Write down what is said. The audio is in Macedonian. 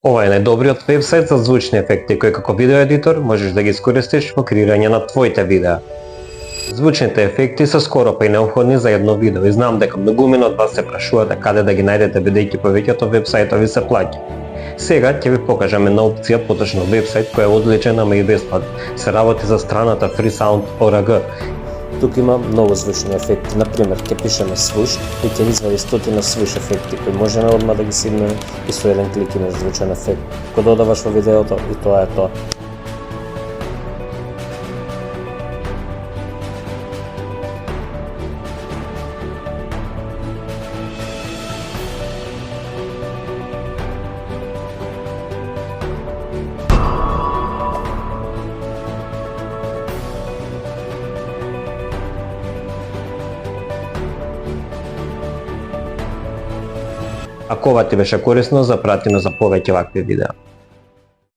Ова е најдобриот вебсайт за звучни ефекти кој како видеоедитор можеш да ги искористиш во креирање на твоите видеа. Звучните ефекти се скоро па и неопходни за едно видео и знам дека многумина од вас се прашувате каде да ги најдете бидејќи повеќето вебсајтови се плаќа. Сега ќе ви покажам една опција, поточно вебсайт која е одличен ама и бесплатен. Се работи за страната freesound.org. Тук има многу звучни ефекти. Например, ќе пишеме свуш и ќе извади стотина свуш ефекти кои можеме одма да ги симнеме и со еден клик имаш звучен ефект. Го додаваш во видеото и тоа е тоа. Ако ова ти беше корисно, запрати ме за повеќе вакви видеа.